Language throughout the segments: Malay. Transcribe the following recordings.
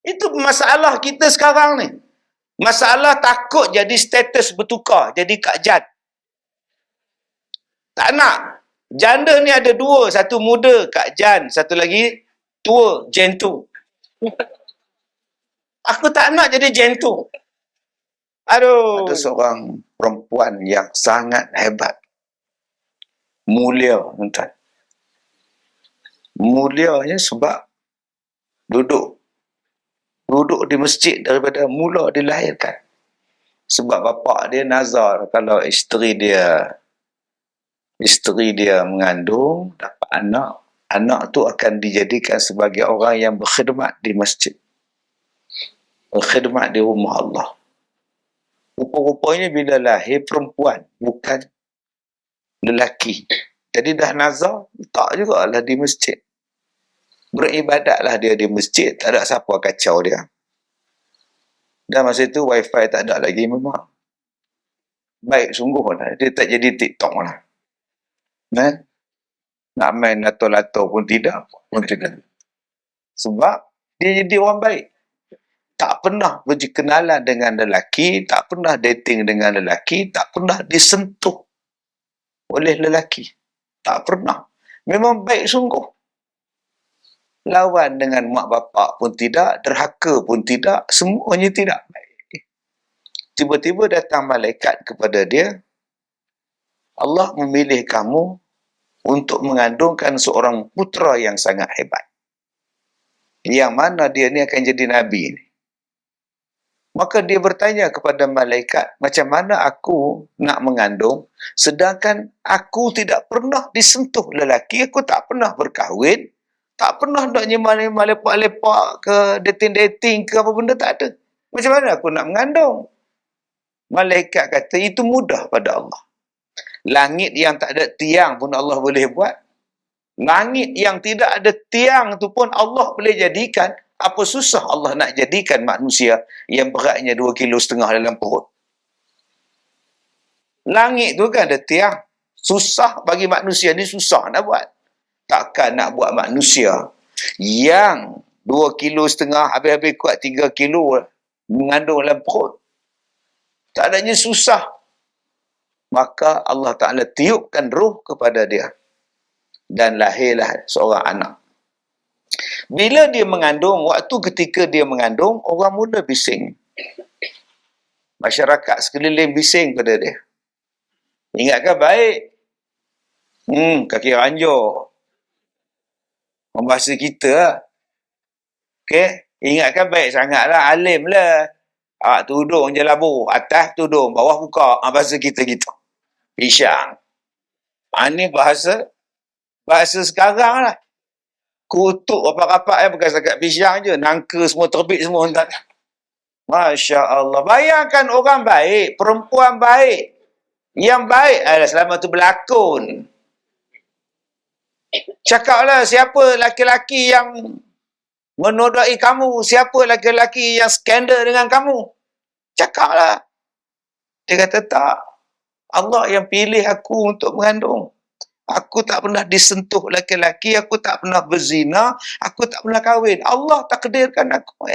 Itu masalah kita sekarang ni. Masalah takut jadi status bertukar, jadi Kak Jan. Tak nak. Janda ni ada dua, satu muda Kak Jan, satu lagi tua Gen 2. Aku tak nak jadi Gen 2. Aduh. Ada seorang perempuan yang sangat hebat. Mulia, tuan. Mulianya sebab duduk di masjid daripada mula dilahirkan. Sebab bapa dia nazar kalau isteri dia mengandung, dapat anak tu akan dijadikan sebagai orang yang berkhidmat di masjid. Berkhidmat di rumah Allah. Rupa-rupanya bila lahir perempuan, bukan lelaki. Jadi dah nazar, tak jugalah di masjid. Beribadatlah dia di masjid, tak ada siapa kacau dia. Dan masa itu wifi tak ada lagi memang. Baik sungguh lah, dia tak jadi TikTok lah. Nak main lato-lato pun tidak. Sebab dia jadi orang baik. Tak pernah berkenalan dengan lelaki, tak pernah dating dengan lelaki, tak pernah disentuh oleh lelaki. Tak pernah. Memang baik sungguh. Lawan dengan mak bapak pun tidak, derhaka pun tidak, semuanya tidak baik. Tiba-tiba datang malaikat kepada dia, Allah memilih kamu untuk mengandungkan seorang putera yang sangat hebat. Yang mana dia ni akan jadi Nabi ni. Maka dia bertanya kepada malaikat, macam mana aku nak mengandung sedangkan aku tidak pernah disentuh lelaki, aku tak pernah berkahwin, tak pernah nak nyemah-nyemah lepak-lepak ke dating-dating ke apa benda, tak ada. Macam mana aku nak mengandung? Malaikat kata, itu mudah pada Allah. Langit yang tak ada tiang pun Allah boleh buat. Langit yang tidak ada tiang tu pun Allah boleh jadikan. Apa susah Allah nak jadikan manusia yang beratnya 2,5 kilo dalam perut? Langit tu kan ada tiang. Susah bagi manusia ni, susah nak buat. Takkan nak buat manusia yang 2,5 kilo, habis-habis kuat 3 kilo mengandung dalam perut. Tak adanya susah. Maka Allah Ta'ala tiupkan roh kepada dia. Dan lahirlah seorang anak. Bila dia mengandung, waktu ketika dia mengandung, orang mula bising. Masyarakat sekeliling bising pada dia. Ingatkan baik. Kaki ranjur. Bahasa kita lah. Okay? Ingatkan baik sangatlah, alim lah. Tudung je labu. Atas tudung, bawah buka. Bahasa kita gitu. Pisang. Ini bahasa sekarang lah. Kutuk rapat-rapat bukan setakat pisang je. Nangka semua terbit semua. Masya Allah. Bayangkan orang baik, perempuan baik. Yang baik adalah selama tu berlakon. Cakaplah siapa laki-laki yang menodai kamu, siapa laki-laki yang skandal dengan kamu. Cakaplah. Dia kata tak. Allah yang pilih aku untuk mengandung. Aku tak pernah disentuh laki-laki, aku tak pernah berzina, aku tak pernah kahwin. Allah takdirkan aku.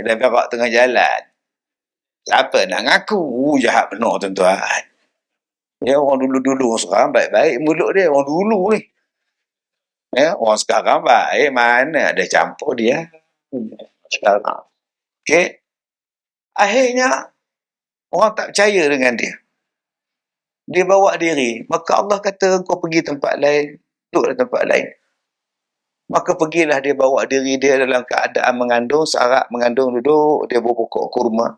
Dah berak tengah jalan. Siapa nak ngaku? Jahat benar tuan-tuan. Ya, orang dulu-dulu sekarang baik-baik mulut dia. Orang dulu ni. Ya, orang sekarang baik, mana ada campur dia. Sekarang. Okey. Akhirnya, orang tak percaya dengan dia. Dia bawa diri. Maka Allah kata, kau pergi tempat lain. Duduklah tempat lain. Maka pergilah dia bawa diri dia dalam keadaan mengandung, searak mengandung, duduk, dia berpokok kurma.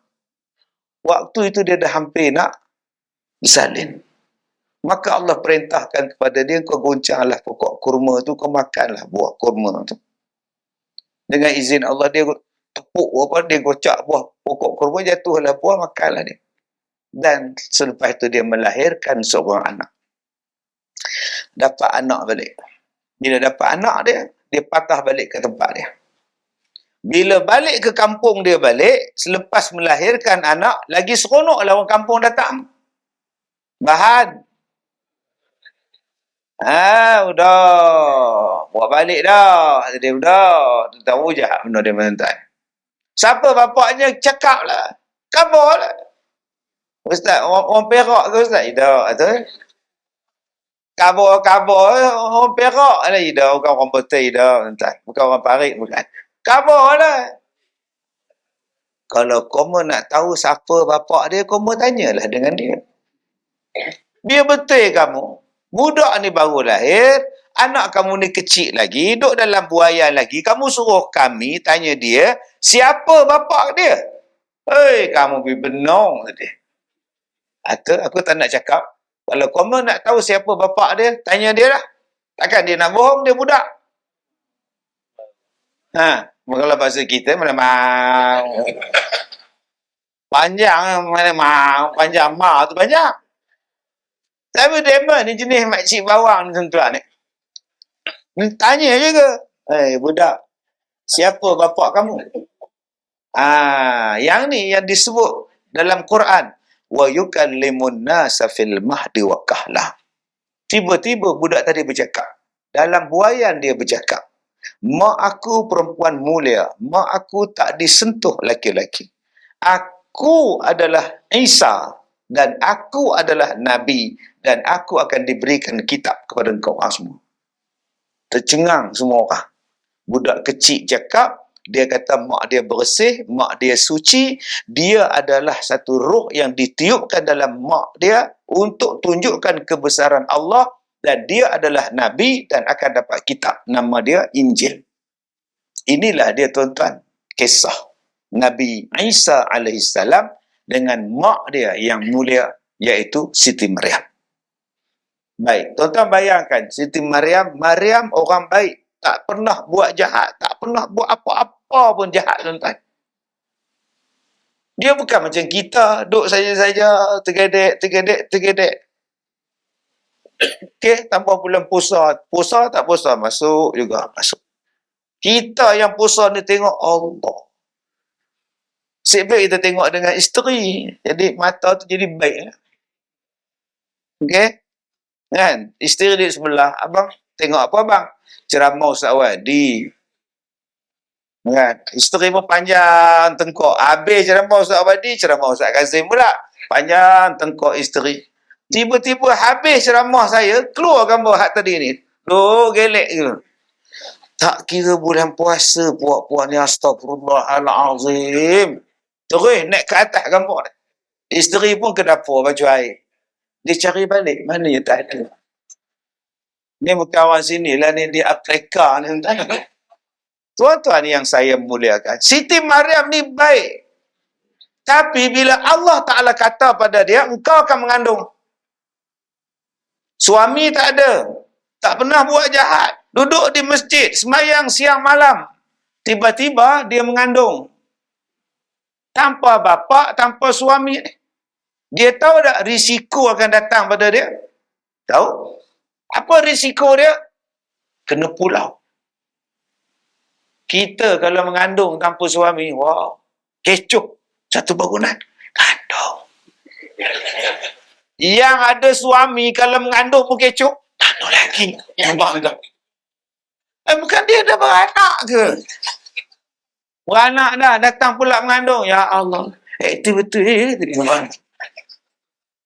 Waktu itu dia dah hampir nak bersalin. Maka Allah perintahkan kepada dia, kau goncanglah pokok kurma tu, kau makanlah buah kurma tu. Dengan izin Allah, dia tepuk dia gocak buah pokok kurma, jatuhlah buah, makanlah dia. Dan selepas itu dia melahirkan seorang anak. Dapat anak balik. Bila dapat anak dia patah balik ke tempat dia. Bila balik ke kampung dia balik, selepas melahirkan anak, lagi seronoklah orang kampung datang. Bahan. Udah. Buat balik dah. Dia udah. Tahu je benda dia menentai. Siapa bapaknya, cakap lah. Khabar lah. Ustaz, orang Perak ke Ustaz? Tak, tu. Khabar orang Perak lah. Tak, bukan orang Putih, tak. Bukan orang Parit, bukan. Khabar lah. Kalau kamu nak tahu siapa bapak dia, kamu tanyalah dengan dia. Dia betul kamu. Budak ni baru lahir, anak kamu ni kecil lagi, duduk dalam buayan lagi, kamu suruh kami tanya dia, siapa bapak dia? Hei, kamu pergi benong tadi. Atau aku tak nak cakap, kalau kamu nak tahu siapa bapak dia, tanya dia lah. Takkan dia nak bohong, dia budak. Kalau bahasa kita, mana mau. Panjang, mana mau. Panjang, mau tu panjang. Tapi demon ni jenis makcik bawang ni tuan-tuan ni. Tanya je ke? Hei, budak. Siapa bapak kamu? Yang ni yang disebut dalam Quran. Wa yukallimun nasa fil mahdi wa kahlah. Tiba-tiba budak tadi bercakap. Dalam buayan dia bercakap. Mak aku perempuan mulia. Mak aku tak disentuh laki-laki. Aku adalah Isa. Dan aku adalah Nabi. Dan aku akan diberikan kitab kepada engkau semua. Tercengang semua orang. Budak kecil cakap, dia kata mak dia bersih, mak dia suci, dia adalah satu roh yang ditiupkan dalam mak dia untuk tunjukkan kebesaran Allah, dan dia adalah Nabi dan akan dapat kitab, nama dia Injil. Inilah dia tuan-tuan, kisah Nabi Isa alaihissalam dengan mak dia yang mulia, iaitu Siti Maryam. Baik, tuan-tuan bayangkan, Siti Maryam orang baik, tak pernah buat jahat, tak pernah buat apa-apa pun jahat, tuan-tuan. Dia bukan macam kita, duduk saja-saja, tergedek. Okey, tambah bulan puasa. Puasa tak puasa, masuk juga, masuk. Kita yang puasa ni tengok Allah. Sebab kita tengok dengan isteri, jadi mata tu jadi baik. Okey? Kan? Isteri di sebelah, abang tengok apa abang? Ceramah Ustaz Wadi. Kan? Isteri pun panjang tengkok. Habis ceramah Ustaz Wadi, ceramah Ustaz Kazim pula. Panjang tengkok isteri. Tiba-tiba habis ceramah saya, keluar gambar hak tadi ni. Gelek je. Tak kira bulan puasa, puak-puak ni, astagfirullahalazim. Terus naik ke atas gambar. Isteri pun ke dapur baju air. Dia cari balik, mana yang tak ada. Ni bukan orang sini lah, ni di Afrika ni. Tuan-tuan yang saya muliakan, Siti Maryam ni baik. Tapi bila Allah Ta'ala kata pada dia, engkau akan mengandung. Suami tak ada. Tak pernah buat jahat. Duduk di masjid, sembahyang siang malam. Tiba-tiba dia mengandung. Tanpa bapa, tanpa suami. Dia tahu tak risiko akan datang pada dia? Tahu? Apa risiko dia? Kena pulau. Kita kalau mengandung tanpa suami, wow, kecoh. Satu bangunan, kandung. Yang ada suami kalau mengandung pun kecoh, kandung lagi. Bukan dia dah beranak ke? Beranak dah, datang pula mengandung. Ya Allah. Betul-betul.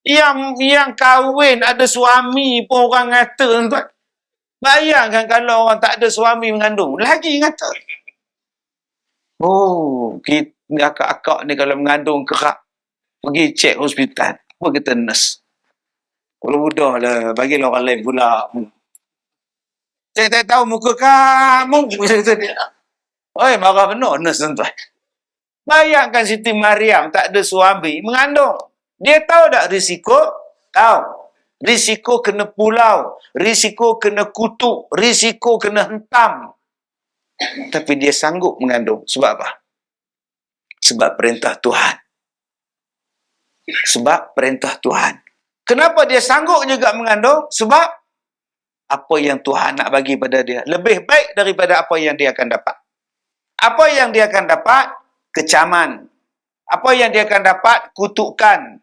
Yang kahwin ada suami pun orang ngata, tuan. Bayangkan kalau orang tak ada suami mengandung, lagi ngata. Kita akak-akak ni kalau mengandung kerak, pergi cek hospital. Apa kata nurse? Kalau mudah lah, bagilah orang lain pula. Saya tak tahu muka kamu. Oi, marah benar nurse, tuan. Bayangkan Siti Maryam tak ada suami mengandung. Dia tahu tak risiko? Tahu. Risiko kena pulau. Risiko kena kutuk. Risiko kena hentam. Tapi dia sanggup mengandung. Sebab apa? Sebab perintah Tuhan. Sebab perintah Tuhan. Kenapa dia sanggup juga mengandung? Sebab apa yang Tuhan nak bagi pada dia lebih baik daripada apa yang dia akan dapat. Apa yang dia akan dapat? Kecaman. Apa yang dia akan dapat? Kutukan.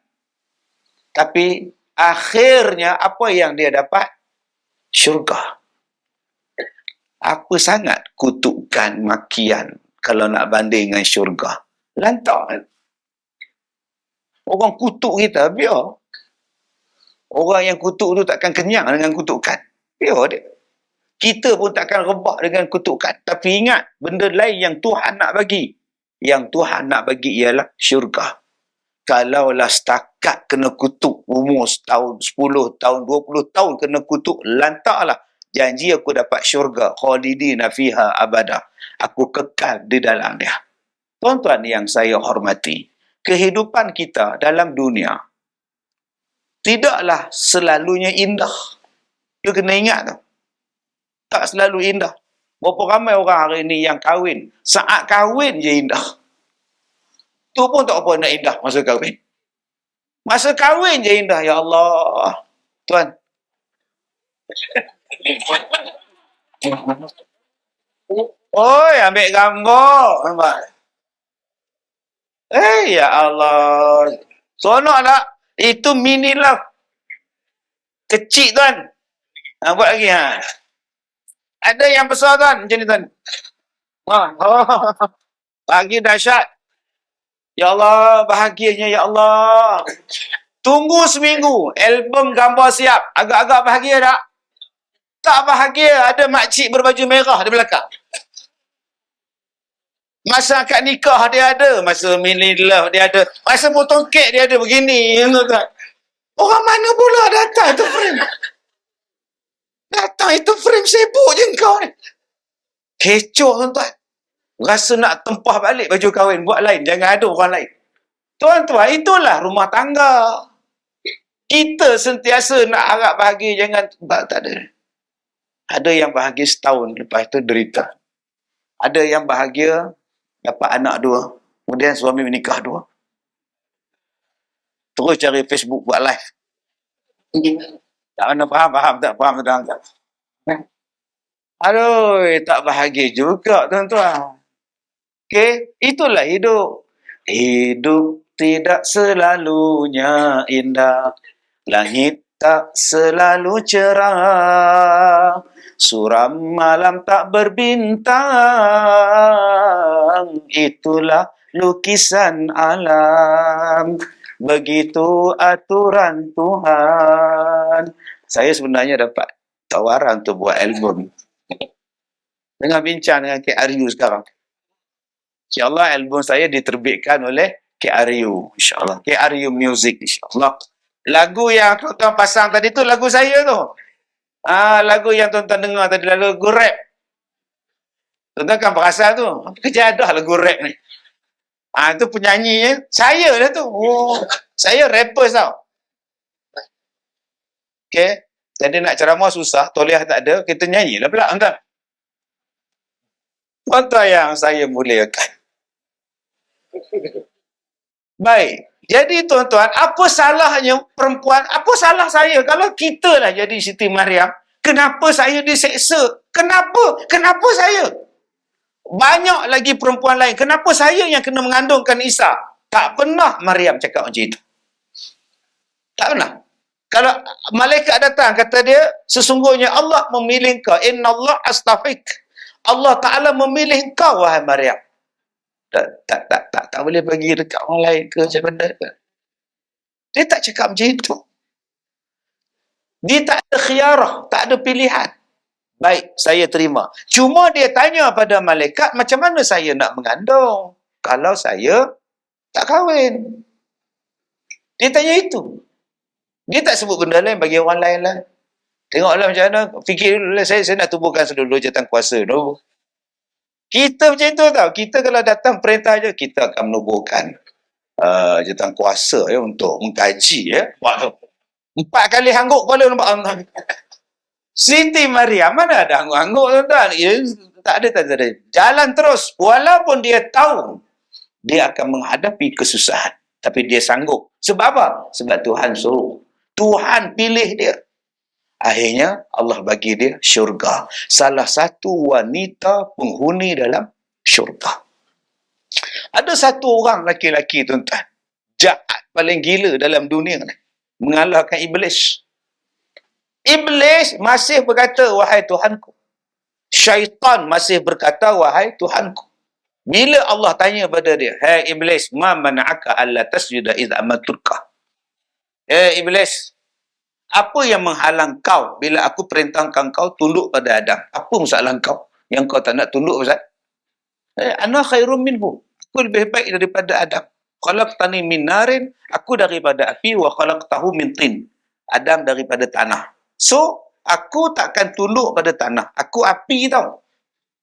Tapi akhirnya apa yang dia dapat? Syurga. Apa sangat kutukan, makian, kalau nak banding dengan syurga. Lantak. Orang kutuk kita, biar. Orang yang kutuk tu takkan kenyang dengan kutukan. Biar dia. Kita pun takkan rebah dengan kutukan. Tapi ingat, benda lain yang Tuhan nak bagi. Yang Tuhan nak bagi ialah syurga. Kalaulah setakat kena kutuk, umur setahun, 10 tahun, 20 tahun kena kutuk, lantaklah. Janji aku dapat syurga. Khalidina fiha abada. Aku kekal di dalam dia. Tuan-tuan yang saya hormati, kehidupan kita dalam dunia tidaklah selalunya indah. You kena ingat tu. Tak selalu indah. Berapa ramai orang hari ni yang kahwin, saat kahwin je indah. Tu pun tak apa nak indah masa kahwin. Masa kahwin je indah, ya Allah. Tuan. Oi, ambil gambar. Nampak? Ya Allah. Sonok tak? Itu mini love. Kecil tuan. Buat lagi ha. Ada yang besar tuan, macam ni tuan. Pagi dahsyat. Ya Allah, bahagianya ya Allah. Tunggu seminggu, album gambar siap. Agak-agak bahagia tak? Tak bahagia, ada makcik berbaju merah di belakang. Masa akad nikah dia ada, masa mini love dia ada, masa potong kek dia ada begini. Orang mana pula datang itu frame? Datang itu frame, sibuk je kau ni. Kecoh tuan-tuan. Rasa nak tempah balik baju kahwin, buat lain, jangan ada orang lain. Tuan-tuan, itulah rumah tangga. Kita sentiasa nak harap bahagia, jangan tak ada. Ada yang bahagia setahun, lepas itu derita. Ada yang bahagia dapat anak 2, kemudian suami menikah 2. Terus cari Facebook buat live. Tak mana faham tak? Aduh, tak bahagia juga tuan-tuan. Okey, itulah hidup. Hidup tidak selalunya indah. Langit tak selalu cerah. Suram malam tak berbintang. Itulah lukisan alam. Begitu aturan Tuhan. Saya sebenarnya dapat tawaran untuk buat album. Tengah bincang dengan KRU sekarang. InsyaAllah album saya diterbitkan oleh KRU. InsyaAllah. KRU Music. InsyaAllah. Lagu yang tuan-tuan pasang tadi tu lagu saya tu. Lagu yang tuan-tuan dengar tadi, lagu rap. Tuan-tuan kan perasan tu. Kejadah lagu rap ni. Itu penyanyi saya lah tu. Saya rapper tau. Okay. Jadi nak ceramah susah. Toliah tak ada. Kita nyanyi lah pula. Tuan-tuan yang saya muliakan. Baik. Jadi tuan-tuan, apa salahnya perempuan? Apa salah saya? Kalau kita lah jadi Siti Mariam, kenapa saya diseksa? Kenapa? Kenapa saya? Banyak lagi perempuan lain. Kenapa saya yang kena mengandungkan Isa? Tak pernah Mariam cakap macam itu. Tak pernah. Kalau malaikat datang, kata dia, sesungguhnya Allah memilih kau. Inna Allah astafik. Allah Ta'ala memilih kau, wahai Mariam. Tak boleh bagi dekat orang lain ke macam mana. Dia tak cakap macam itu. Dia tak ada khiyarah, tak ada pilihan. Baik, saya terima. Cuma dia tanya pada malaikat, macam mana saya nak mengandung kalau saya tak kahwin? Dia tanya itu. Dia tak sebut benda lain bagi orang lain lah. Tengoklah macam mana. Fikir dulu lah, saya nak tubuhkan sedulu jawatan kuasa dulu. Kita macam itu tau. Kita kalau datang perintah je, kita akan menubuhkan jawatan kuasa untuk mengkaji. 4 kali hangguk kepala nampak. Siti Mariam mana ada hangguk-hangguk tuan-tuan. Tak ada. Jalan terus. Walaupun dia tahu dia akan menghadapi kesusahan. Tapi dia sanggup. Sebab apa? Sebab Tuhan suruh. Tuhan pilih dia. Akhirnya Allah bagi dia syurga. Salah satu wanita penghuni dalam syurga. Ada satu orang laki-laki tuan-tuan. Jahat paling gila dalam dunia ni. Mengalahkan Iblis. Iblis masih berkata, wahai Tuhanku. Syaitan masih berkata, wahai Tuhanku. Bila Allah tanya pada dia, "Hai iblis, ma mana'aka alla tasjuda idza amartuka?" Iblis, apa yang menghalang kau bila aku perintahkan kau tunduk pada Adam? Apa masalah kau yang kau tak nak tunduk, Ustaz? Ana khairum minhu. Aku lebih baik daripada Adam. Khalaqtani min narin, aku daripada api, wa khalaqtahu min tin. Adam daripada tanah. So, aku takkan tunduk pada tanah. Aku api tau.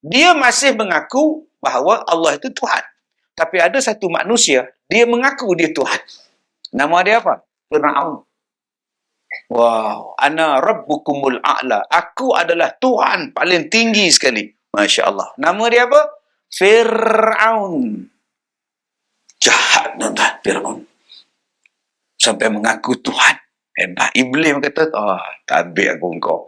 Dia masih mengaku bahawa Allah itu Tuhan. Tapi ada satu manusia, dia mengaku dia Tuhan. Nama dia apa? Fir'aun. Wow, ana rabbukumul a'la. Aku adalah Tuhan paling tinggi sekali. Masya Allah. Nama dia apa? Fir'aun. Jahat tuan-tuan, Fir'aun. Sampai mengaku Tuhan. Hebat. Iblis kata, tabik aku engkau.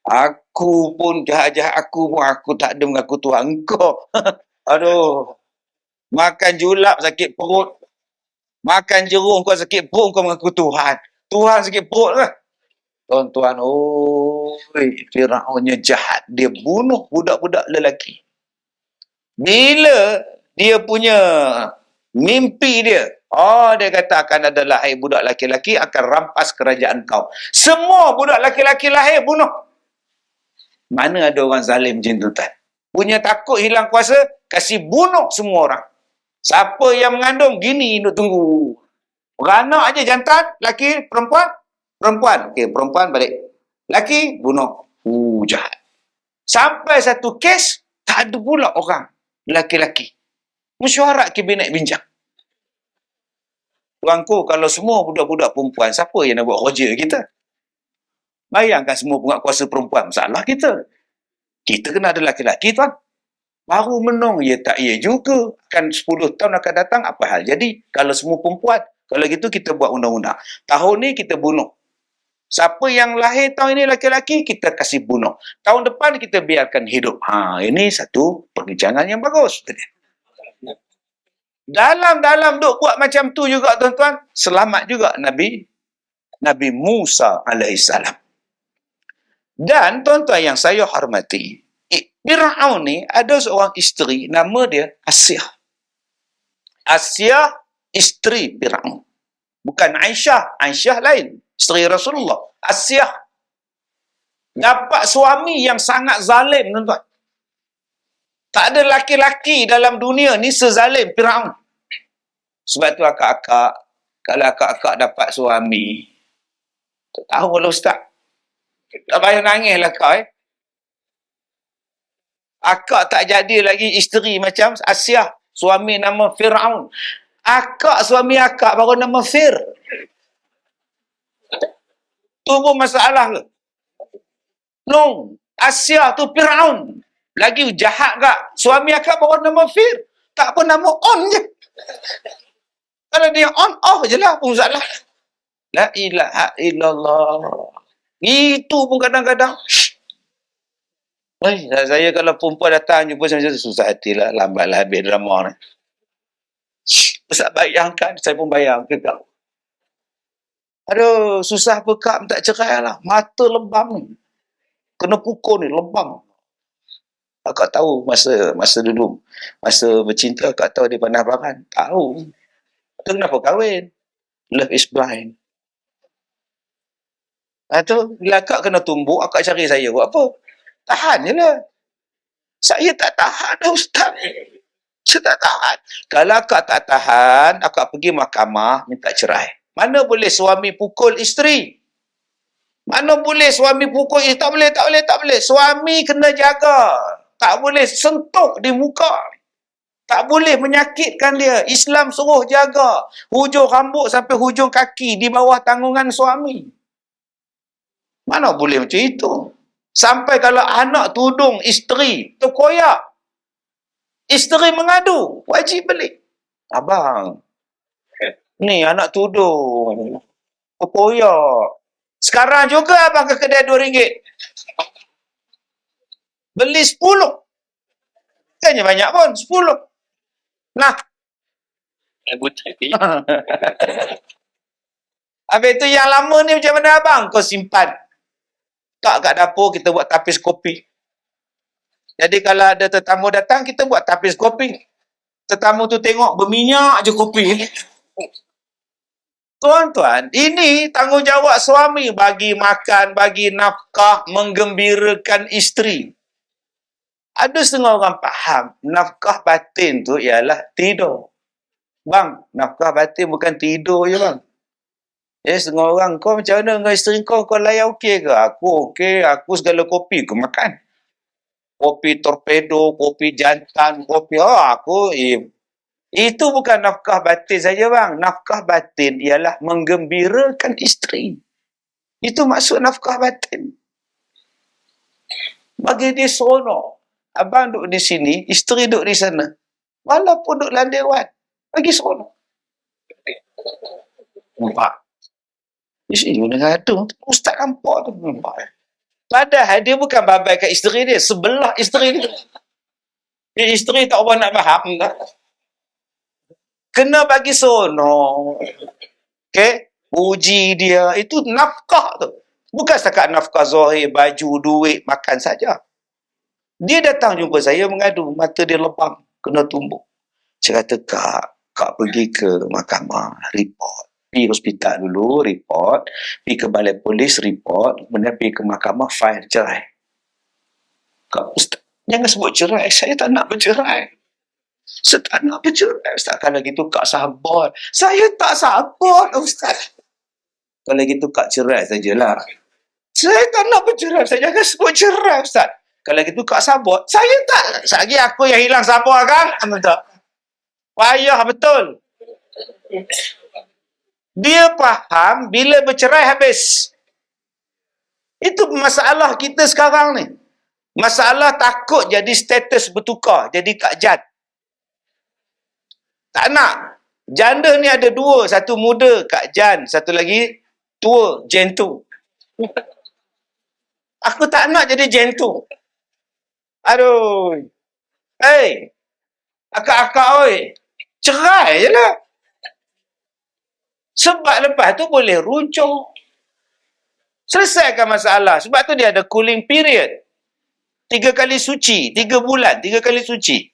Aku pun jahat-jahat aku pun aku tak ada mengaku Tuhan engkau. Aduh. Makan julap sakit perut. Makan jeruk kau sakit perut kau mengaku Tuhan. Tuhan sakit perut lah. Tuan-tuan, Fir'aunnya jahat. Dia bunuh budak-budak lelaki. Bila dia punya mimpi dia, dia kata akan ada lahir budak laki-laki akan rampas kerajaan kau. Semua budak laki-laki lahir bunuh. Mana ada orang zalim macam tu, tuan? Punya takut hilang kuasa, kasih bunuh semua orang. Siapa yang mengandung, gini duk tunggu. Beranak aja jantan, laki, perempuan. Perempuan, okey, perempuan balik. Laki, bunuh. Jahat. Sampai satu kes, tak ada pula orang laki-laki. Mesyuarat kabinet bincang. Tuanku, kalau semua budak-budak perempuan, siapa yang nak buat kerja kita? Bayangkan semua penguatkuasa perempuan, masalah kita. Kita kena ada laki-laki, tuan. Baru menung, ya tak ya juga. Kan 10 tahun akan datang, apa hal jadi? Kalau semua perempuan, kalau gitu kita buat undang-undang. Tahun ni kita bunuh. Siapa yang lahir tahun ini laki-laki, kita kasih bunuh. Tahun depan kita biarkan hidup. Ini satu perbincangan yang bagus. Dalam duk buat macam tu juga, tuan-tuan, selamat juga Nabi Musa alaihissalam. Dan tuan-tuan yang saya hormati, Fir'aun ni ada seorang isteri, nama dia Asyah. Asyah isteri Fir'aun. Bukan Aisyah. Aisyah lain. Isteri Rasulullah. Asyah. Dapat suami yang sangat zalim, tuan-tuan. Tak ada laki-laki dalam dunia ni sezalim Fir'aun. Sebab tu akak-akak, kalau akak-akak dapat suami, tak tahu lah Ustaz. Tak payah nangis lah kau. Akak tak jadi lagi isteri macam Asyah. Suami nama Fir'aun. Akak, suami akak baru nama Fir. Tu pun masalah ke? No. Asyah tu Fir'aun. Lagi jahat kak. Suami akak baru nama Fir. Tak pun nama On je. Kalau dia on, off je lah pun masalah. La ilaha illallah. Itu pun kadang-kadang. Saya kalau perempuan datang jumpa saya susah hatilah. Lambatlah habis drama ni. Ustaz bayangkan, saya pun bayang ke kau. Aduh, susah bekak tak cerai lah. Mata lebam ni. Kena pukul ni, lebam. Akak tahu masa dulu, masa bercinta, akak tahu dia pandai baran. Tahu. Tu kenapa kahwin? Love is blind. Tu, bila akak kena tumbuk, akak cari saya buat apa? Tahan je lah. Saya tak tahan dah, Ustaz. Saya tak tahan. Kalau akak tak tahan, akak pergi mahkamah, minta cerai. Mana boleh suami pukul isteri? Mana boleh suami pukul isteri? Tak boleh. Suami kena jaga. Tak boleh sentuh di muka. Tak boleh menyakitkan dia. Islam suruh jaga. Hujung rambut sampai hujung kaki di bawah tanggungan suami. Mana boleh macam itu? Sampai kalau anak tudung isteri terkoyak. Isteri mengadu. Wajib balik. Abang. Ni anak tudung. Terkoyak. Sekarang juga abang ke kedai RM2. Beli 10. Kayaknya banyak pun. 10. Nah. Habis tu yang lama ni macam mana abang? Kau simpan. Tak kat dapur kita buat tapis kopi. Jadi kalau ada tetamu datang kita buat tapis kopi. Tetamu tu tengok berminyak je kopi. Tuan-tuan, ini tanggungjawab suami bagi makan, bagi nafkah, menggembirakan isteri. Ada setengah orang faham, nafkah batin tu ialah tidur. Bang, nafkah batin bukan tidur je bang. Setengah orang, kau macam mana dengan isteri kau layan okey ke? Aku okey, aku segala kopi aku makan. Kopi torpedo, kopi jantan, kopi, itu bukan nafkah batin saja bang. Nafkah batin ialah menggembirakan isteri. Itu maksud nafkah batin. Bagi dia seronok. Abang duduk di sini, isteri duduk di sana. Walaupun duduk dalam dewan, bagi seronok. Nampak? Isteri dengan tu, ustaz nampak tu. Nampak. Padahal dia bukan babaikan isteri dia, sebelah isteri dia. Isteri tak apa nak faham tak? Kena bagi seronok. Okay? Uji dia. Itu nafkah tu. Bukan setakat nafkah zahir, baju, duit, makan saja. Dia datang jumpa saya mengadu. Mata dia lebam. Kena tumbuk. Saya kata, Kak pergi ke mahkamah. Report. Pergi hospital dulu, report. Pergi ke balai polis, report. Kemudian pergi ke mahkamah, file cerai. Kak Ustaz, jangan sebut cerai. Saya tak nak bercerai. Saya tak nak bercerai, Ustaz. Kalau gitu, Kak sabar. Saya tak sabar, Ustaz. Kalau gitu, Kak cerai sajalah. Saya tak nak bercerai, Ustaz. Jangan sebut cerai, Ustaz. Kalau gitu, Kak sabar. Saya tak. Lagi aku yang hilang sabar, kan? Tak. Payah betul. Dia faham bila bercerai habis. Itu masalah kita sekarang ni. Masalah takut jadi status bertukar. Jadi Kak Jan. Tak nak. Janda ni ada dua. Satu muda, Kak Jan. Satu lagi, tua, Jentu. Aku tak nak jadi Jentu. Aduh. Hey. Akak-akak, oi. Cerai je lah. Sebab lepas tu boleh runcung. Selesaikan masalah. Sebab tu dia ada cooling period. 3 kali suci. 3 bulan. 3 kali suci.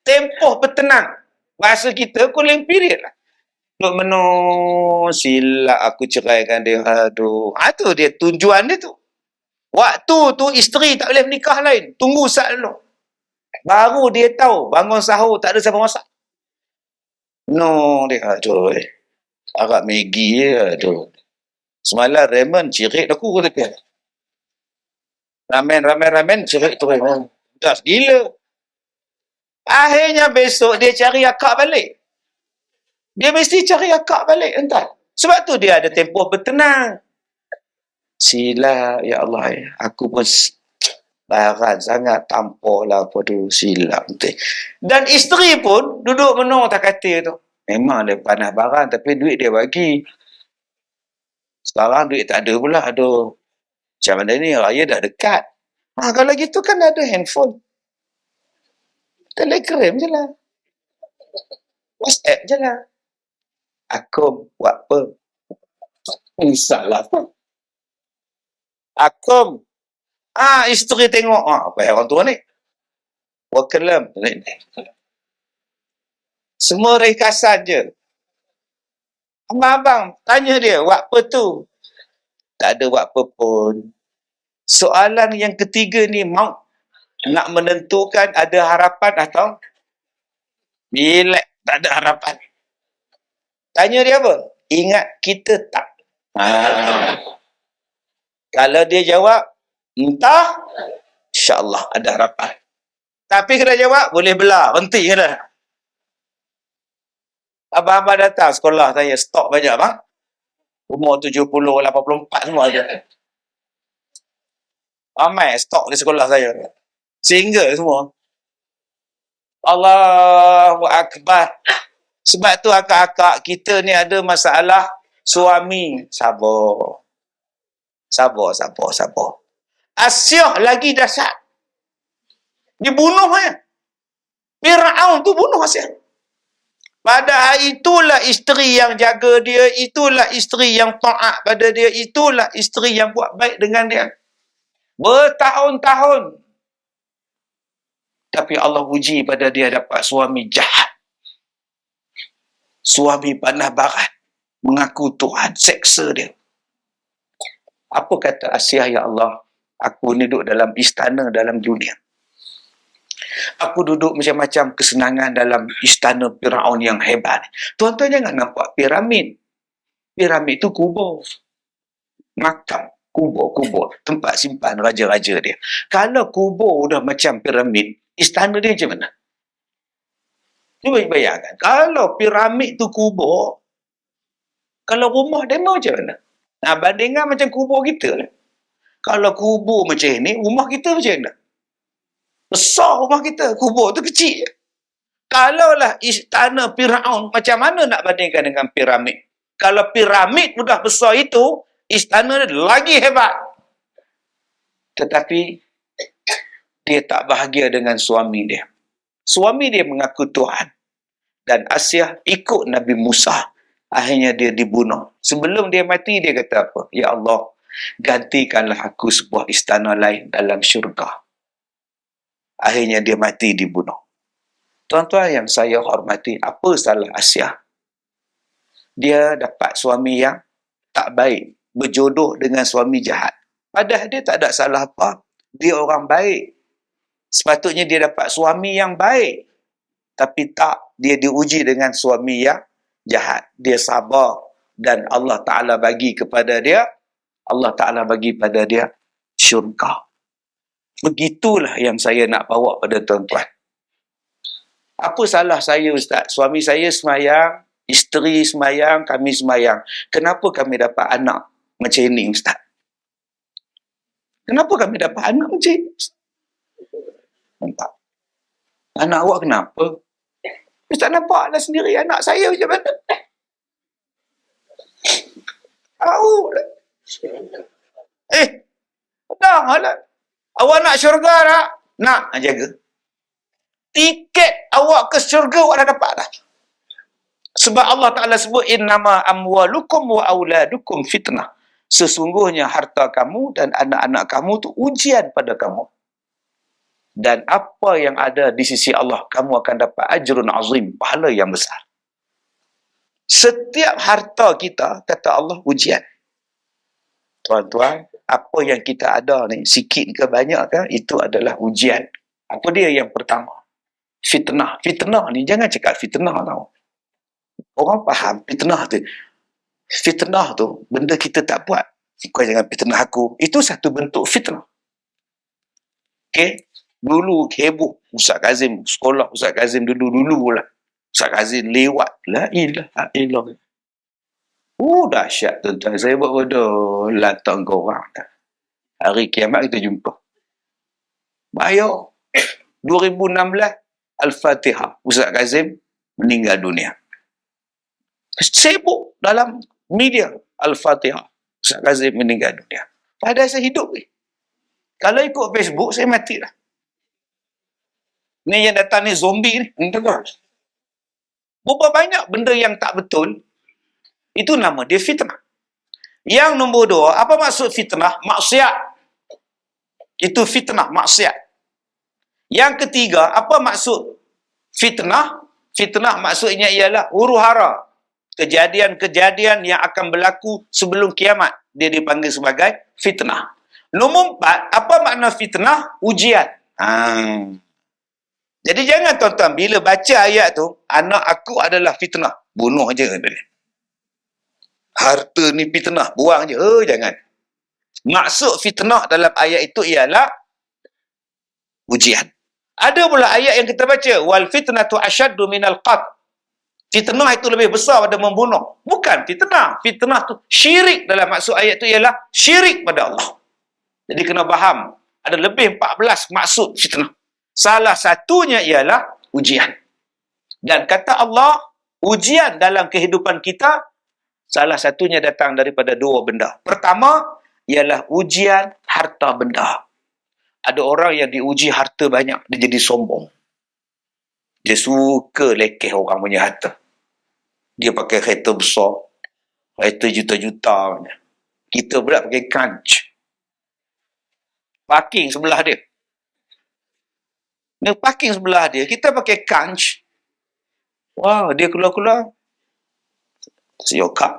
Tempoh bertenang. Bahasa kita cooling period lah. Duk menung, silap aku ceraikan dia. Aduh. Tu dia tujuan dia tu. Waktu tu isteri tak boleh menikah lain. Tunggu saat dulu. Baru dia tahu. Bangun sahur tak ada siapa masak. No, dia aduh. Harap Maggi je. Aduh. Semalam ramen cirit aku kata. Ramen cirit tu. Dah gila. Akhirnya besok dia cari akak balik. Dia mesti cari akak balik, entah. Sebab tu dia ada tempoh bertenang. Silap, ya Allah. Aku pun baran sangat tampaklah apa tu silap. Dan isteri pun duduk menung tak kata tu. Memang dia panas barang tapi duit dia bagi. Sekarang duit tak ada pula. Aduh. Macam mana ni raya dah dekat. Kalau gitu kan ada handphone. Telegram je lah. WhatsApp je lah. Akum buat apa? Salah apa? Akum. Isteri tengok. Apa yang orang tua ni? Wakelam. Semua ringkasan je. Abang, tanya dia, buat apa tu? Tak ada buat apa pun. Soalan yang ketiga ni, mau nak menentukan ada harapan atau bila tak ada harapan. Tanya dia apa? Ingat kita tak? Kalau dia jawab, entah, insyaAllah ada harapan. Tapi kena jawab, boleh belah, berhenti kena. Abang-abang datang sekolah saya, stok banyak bang. Umur 70, 84 semua ada. Ramai stok di sekolah saya. Single semua. Allahu Akbar. Sebab tu akak-akak kita ni ada masalah suami. Sabar. Asyah lagi dahsyat. Dibunuh ya. Fir'aun tu bunuh Asyah. Padahal itulah isteri yang jaga dia, itulah isteri yang taat pada dia, itulah isteri yang buat baik dengan dia. Bertahun-tahun. Tapi Allah uji pada dia dapat suami jahat. Suami panah barat mengaku Tuhan, seksa dia. Apa kata Asiyah, ya Allah, aku ni duduk dalam istana dalam dunia. Aku duduk macam-macam kesenangan dalam istana Firaun yang hebat. Tuan-tuan jangan nampak piramid. Piramid tu kubur. Makam, kubur, tempat simpan raja-raja dia. Kalau kubur dah macam piramid, istana dia macam mana? Cuba bayangkan, kalau piramid tu kubur, kalau rumah dia macam mana? Nah, bandingkan macam kubur kita lah. Kalau kubur macam ni, rumah kita macam mana? Besar rumah kita, kubur tu kecil. Kalaulah istana Firaun, macam mana nak bandingkan dengan piramid? Kalau piramid sudah besar itu, istana dia lagi hebat. Tetapi dia tak bahagia dengan suami dia. Suami dia mengaku Tuhan. Dan Asiyah ikut Nabi Musa. Akhirnya dia dibunuh. Sebelum dia mati, dia kata apa? Ya Allah, gantikanlah aku sebuah istana lain dalam syurga. Akhirnya dia mati dibunuh. Tuan-tuan yang saya hormati, apa salah Asiyah? Dia dapat suami yang tak baik, berjodoh dengan suami jahat. Padahal dia tak ada salah apa. Dia orang baik. Sepatutnya dia dapat suami yang baik. Tapi tak, dia diuji dengan suami yang jahat. Dia sabar dan Allah Ta'ala bagi kepada dia, Allah Ta'ala bagi pada dia syurga. Begitulah yang saya nak bawa pada tuan-tuan. Apa salah saya, Ustaz? Suami saya semayang, isteri semayang, kami semayang. Kenapa kami dapat anak macam ini, Ustaz? Kenapa kami dapat anak macam ini, Ustaz? Nampak? Anak awak kenapa? Ustaz nampaklah sendiri anak saya macam mana? Tahu lah. Dah lah. Awak nak syurga tak? Nak, jaga. Tiket awak ke syurga awak dah dapat dah. Sebab Allah Ta'ala sebut, innama amwalukum wa auladukum fitnah. Sesungguhnya harta kamu dan anak-anak kamu tu ujian pada kamu. Dan apa yang ada di sisi Allah, kamu akan dapat ajrun azim, pahala yang besar. Setiap harta kita, kata Allah, ujian. Tuan-tuan, apa yang kita ada ni, sikit ke banyak ke, itu adalah ujian. Apa dia yang pertama? Fitnah. Fitnah ni, jangan cakap fitnah tau. Orang faham fitnah tu. Fitnah tu, benda kita tak buat. Kau jangan fitnah aku. Itu satu bentuk fitnah. Okey? Dulu heboh Ustaz Kazim, sekolah Ustaz Kazim dulu lah. Ustaz Kazim lewat. La ilaha illallah. Dahsyat tuan-tuan. Saya buat bodoh. Lantak kau orang. Hari kiamat kita jumpa. Bayar. 2016, Al-Fatihah. Ustaz Kazim meninggal dunia. Sibuk dalam media. Al-Fatihah. Ustaz Kazim meninggal dunia. Padahal saya hidup. Kalau ikut Facebook, saya mati lah. Ni yang datang ni zombie ni. Berapa banyak benda yang tak betul, itu nama dia fitnah. Yang nombor 2, apa maksud fitnah? Maksiat. Itu fitnah, maksiat. Yang ketiga, apa maksud fitnah? Fitnah maksudnya ialah huru-hara. Kejadian-kejadian yang akan berlaku sebelum kiamat. Dia dipanggil sebagai fitnah. Nombor 4, apa makna fitnah? Ujian. Jadi jangan tuan-tuan, bila baca ayat tu, anak aku adalah fitnah. Bunuh je. Harta ni fitnah, buang je. Jangan. Maksud fitnah dalam ayat itu ialah ujian. Ada pula ayat yang kita baca, wal fitnatu asyaddu minal qatl. Fitnah itu lebih besar pada membunuh. Bukan fitnah. Fitnah tu syirik, dalam maksud ayat itu ialah syirik pada Allah. Jadi kena faham, ada lebih 14 maksud fitnah. Salah satunya ialah ujian. Dan kata Allah, ujian dalam kehidupan kita, salah satunya datang daripada 2 benda. Pertama, ialah ujian harta benda. Ada orang yang diuji harta banyak, dia jadi sombong. Dia suka lekeh orang punya harta. Dia pakai kereta besar, kereta juta-juta. Kita pula pakai kanch. Parking sebelah dia. Dia parking sebelah dia, kita pakai kanch. Wah, dia keluar-keluar. Yokap,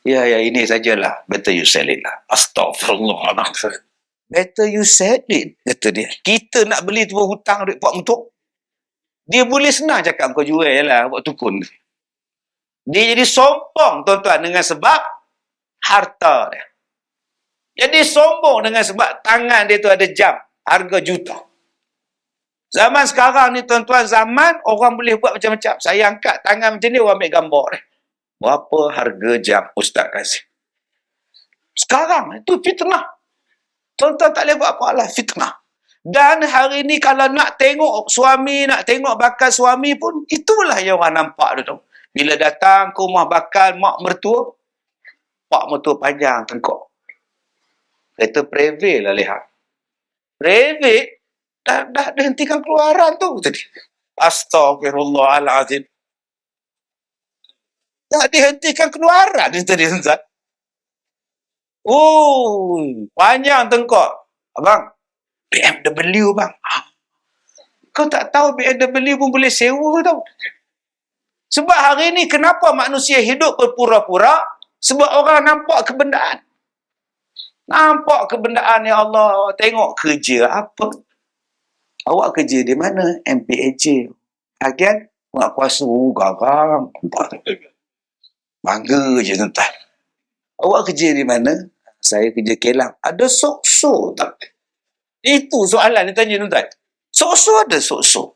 ya ini sajalah, better you sell it lah. Astaghfirullahaladzim. Better you sell it, kata dia. Kita nak beli tu hutang duit Pak Mentok. Dia boleh senang cakap kau jual lah buat tukun. Dia jadi sombong tuan-tuan dengan sebab harta dia. Jadi sombong dengan sebab tangan dia tu ada jam harga juta. Zaman sekarang ni tuan-tuan, zaman orang boleh buat macam-macam. Saya angkat tangan macam ni, orang ambil gambar dia. Berapa harga jam Ustaz kasih? Sekarang itu fitnah. Tuan-tuan tak boleh buat apa lah, fitnah. Dan hari ni kalau nak tengok suami, nak tengok bakal suami pun, itulah yang orang nampak tu. Bila datang ke rumah bakal mak mertua, pak mertua panjang tengkok. Kata private lah lihat. Private? Dah hentikan keluaran tu tadi. Astaghfirullahaladzim. Dah dihentikan keluaran ni tadi, Ustaz. Oh, panjang tengkok. Abang, BMW bang. Kau tak tahu BMW pun boleh sewa tau. Sebab hari ni kenapa manusia hidup berpura-pura? Sebab orang nampak kebendaan. Nampak kebendaan, ya Allah. Tengok kerja apa? Awak kerja di mana? MPAJ. Agen? Nak kuasa garang. Bangga je tuan-tuan. Awak kerja di mana? Saya kerja Kelang. Ada sok-sok tak? Itu soalan dia tanya tuan-tuan. Sok-sok ada sok-sok.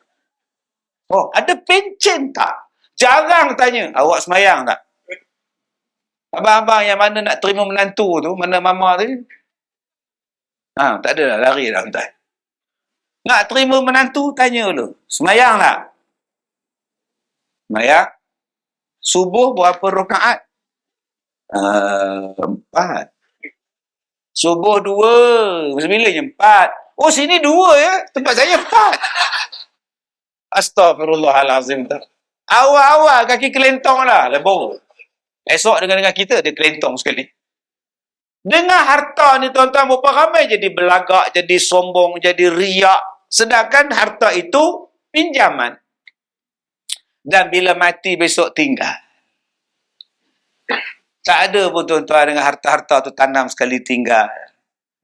Oh, ada pencen tak? Jarang tanya. Awak semayang tak? Abang-abang yang mana nak terima menantu tu, mana mama tu? Tak ada lah, lari dah tuan-tuan. Nak terima menantu, tanya dulu. Semayang tak? Semayang. Subuh berapa rakaat? 4. Subuh 2. Sembilannya 4. Oh, sini 2 ya? Tempat saya 4. Astaghfirullahalazim. Awal-awal kaki kelentong lah. Lebur. Esok dengan kita, dia kelentong sekali. Dengan harta ni tuan-tuan, berapa ramai jadi belagak, jadi sombong, jadi riak. Sedangkan harta itu pinjaman. Dan bila mati besok tinggal. Tak ada pun tuan-tuan dengan harta-harta tu tanam sekali tinggal.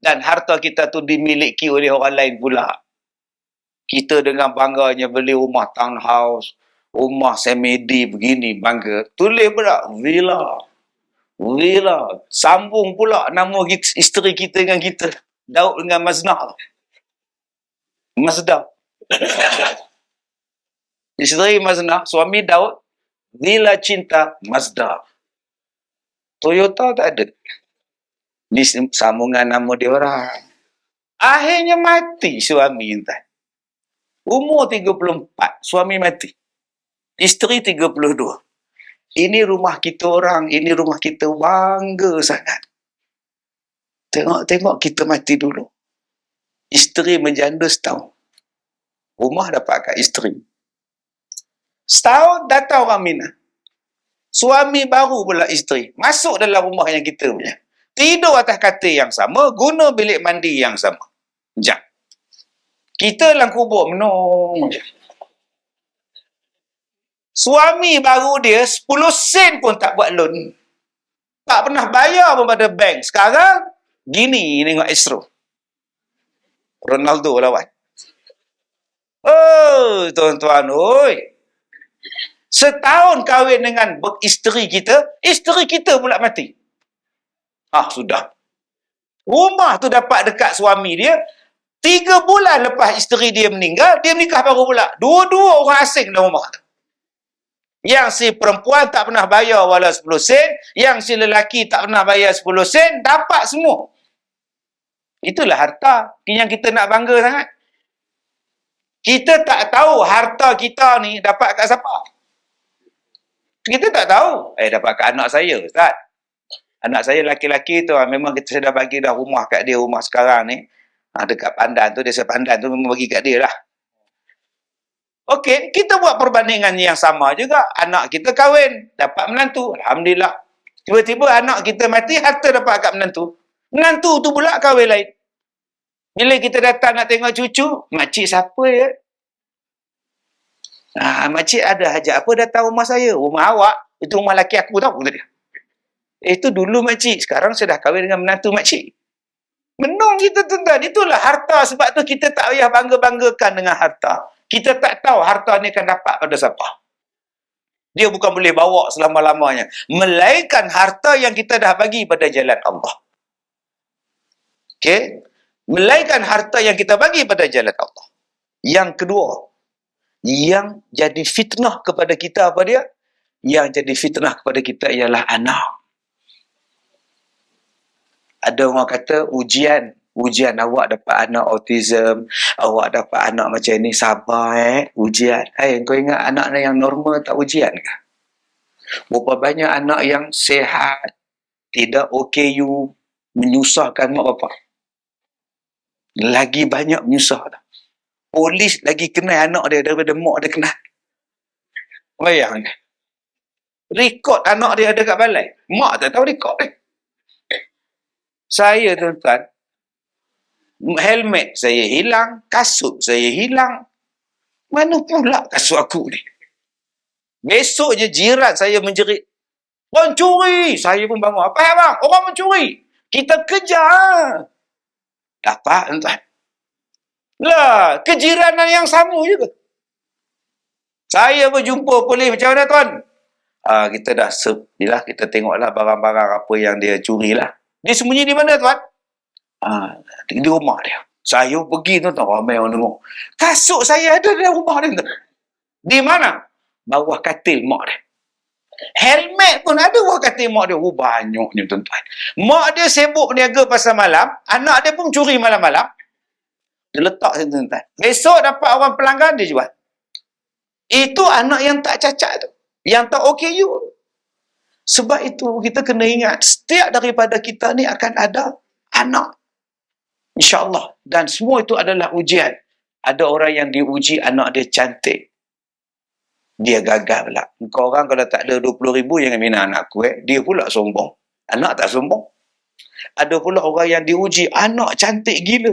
Dan harta kita tu dimiliki oleh orang lain pula. Kita dengan bangganya beli rumah townhouse, rumah semedi begini, bangga. Tulis pula villa. Villa. Sambung pula nama isteri kita dengan kita. Daud dengan Mazda. Mazda. Isteri Mazda, suami Daud, villa cinta Mazda. Toyota tak ada. Ni sambungan nama dia orang. Akhirnya mati suami entah. Umur 34, suami mati. Isteri 32. Ini rumah kita orang, ini rumah kita, bangga sangat. Tengok-tengok kita mati dulu. Isteri menjanda setahun. Rumah dapat kat isteri. Setahun datang orang Minah. Suami baru pula isteri. Masuk dalam rumah yang kita punya. Tidur atas katil yang sama, guna bilik mandi yang sama. Sekejap. Kita dalam kubur menung. Suami baru dia 10 sen pun tak buat loan. Tak pernah bayar pun pada bank. Sekarang, gini tengok Astro. Ronaldo lawan. Oh, tuan-tuan, oi. Setahun kahwin dengan isteri kita pula mati. Sudah. Rumah tu dapat dekat suami dia, 3 bulan lepas isteri dia meninggal, dia nikah baru pula. Dua-dua orang asing dalam rumah tu. Yang si perempuan tak pernah bayar walau 10 sen, yang si lelaki tak pernah bayar 10 sen, dapat semua. Itulah harta yang kita nak bangga sangat. Kita tak tahu harta kita ni dapat kat siapa. Kita tak tahu. Dapat kat anak saya, Ustaz. Anak saya laki-laki tu, memang saya dah bagi dah rumah kat dia, rumah sekarang ni. Dekat Pandan tu, desa Pandan tu memang bagi kat dia lah. Okey, kita buat perbandingan yang sama juga. Anak kita kahwin, dapat menantu. Alhamdulillah. Tiba-tiba anak kita mati, harta dapat kat menantu. Menantu tu pula kahwin lain. Bila kita datang nak tengok cucu, makcik siapa ya? Makcik ada hajat apa datang rumah saya? Rumah awak? Itu rumah laki aku tahu, kata dia. Itu dulu makcik, sekarang saya dah kahwin dengan menantu makcik. Menung kita tuan-tuan. Itulah harta. Sebab tu kita tak payah bangga-banggakan dengan harta. Kita tak tahu harta ni akan dapat pada siapa. Dia bukan boleh bawa selama-lamanya. Melainkan harta yang kita dah bagi pada jalan Allah. Okey? Melainkan harta yang kita bagi pada jalan Allah. Yang kedua, yang jadi fitnah kepada kita apa dia? Yang jadi fitnah kepada kita ialah anak. Ada orang kata ujian awak dapat anak autism, awak dapat anak macam ni, sabar ujian. Kau ingat anak yang normal tak ujian ke? Berapa banyak anak yang sihat, tidak OKU, menyusahkan mak bapak. Lagi banyak menyusah. Polis lagi kenal anak dia daripada mak dia kenal. Bayang. Rekod anak dia ada kat balai. Mak tak tahu rekod dia. Saya tuan-tuan, helmet saya hilang, kasut saya hilang. Mana pula kasut aku ni? Besok je jiran saya menjerit, orang curi. Saya pun bangun. Apa bang? Orang mencuri. Kita kejar. Dapat tuan-tuan. Lah, kejiranan yang sama juga. Saya berjumpa polis macam mana tuan? Kita dah kita tengoklah barang-barang apa yang dia curi lah. Dia sembunyi di mana tuan? Di rumah dia. Saya pergi tuan-tuan, ramai orang tengok. Kasut saya ada dalam rumah dia tuan. Di mana? Bawah katil mak dia. Helmet pun ada bawah katil mak dia. Banyaknya tuan-tuan. Mak dia sibuk berniaga pasal malam, anak dia pun curi malam-malam. Dia letak tuan-tuan. Besok dapat orang pelanggan dia jual. Itu anak yang tak cacat tu. Yang tak OKU. Sebab itu kita kena ingat, setiap daripada kita ni akan ada anak. InsyaAllah. Dan semua itu adalah ujian. Ada orang yang diuji anak dia cantik. Dia gagal pula. Kau orang kalau tak ada 20,000 jangan bina anak aku. Dia pula sombong. Anak tak sombong. Ada pula orang yang diuji anak cantik gila.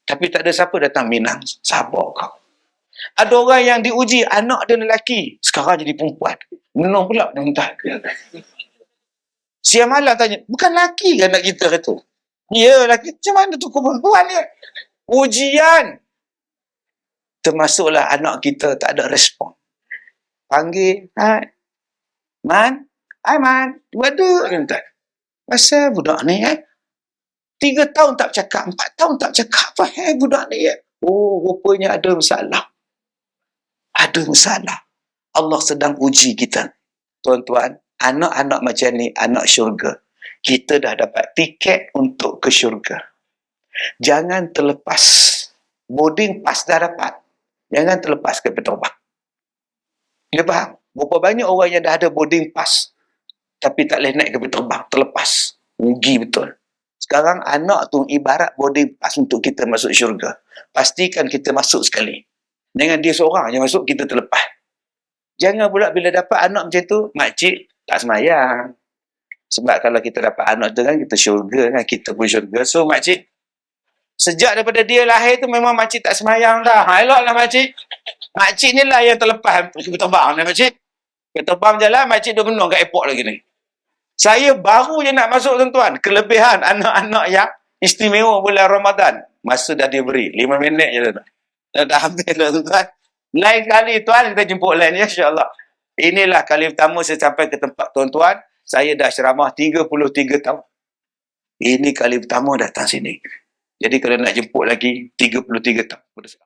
Tapi tak ada siapa datang minang. Sabar kau. Ada orang yang diuji anak dia lelaki. Sekarang jadi perempuan. Menang pula dia entah. Siang malam tanya, bukan lelaki kan anak kita kata? Ya, lelaki. Macam mana tu perempuan dia? Ujian. Termasuklah anak kita tak ada respon. Panggil, hai. Man? Hai Man. Waduh. Pasal budak ni 3 tahun tak cakap, 4 tahun tak cakap. Apa budak ni rupanya ada masalah. Ada masalah. Allah sedang uji kita. Tuan-tuan, anak-anak macam ni, anak syurga. Kita dah dapat tiket untuk ke syurga. Jangan terlepas. Boarding pass dah dapat. Jangan terlepas ke terbang. Dia faham? Berapa banyak orang yang dah ada boarding pass, tapi tak boleh naik kapal terbang. Terlepas. Rugi betul. Sekarang anak tu ibarat boarding pass untuk kita masuk syurga. Pastikan kita masuk sekali. Jangan dia seorang yang masuk, kita terlepas. Jangan pula bila dapat anak macam tu, makcik tak semayang. Sebab kalau kita dapat anak tu kan, kita syurga kan, kita pun syurga. So makcik, sejak daripada dia lahir tu memang makcik tak semayang dah. Eloklah makcik. Makcik ni lah yang terlepas terbang ni makcik. Terbang jalan, makcik dah menung kat airport lagi ni. Saya baru je nak masuk tuan-tuan. Kelebihan anak-anak yang istimewa bulan Ramadan. Masa dah dia beri. 5 minit je tuan. Dah habis dah tuan-tuan. Lain kali tuan, kita jemput lain ya, insyaAllah. Inilah kali pertama saya sampai ke tempat tuan-tuan. Saya dah ceramah 33 tahun. Ini kali pertama datang sini. Jadi kalau nak jemput lagi, 33 tahun.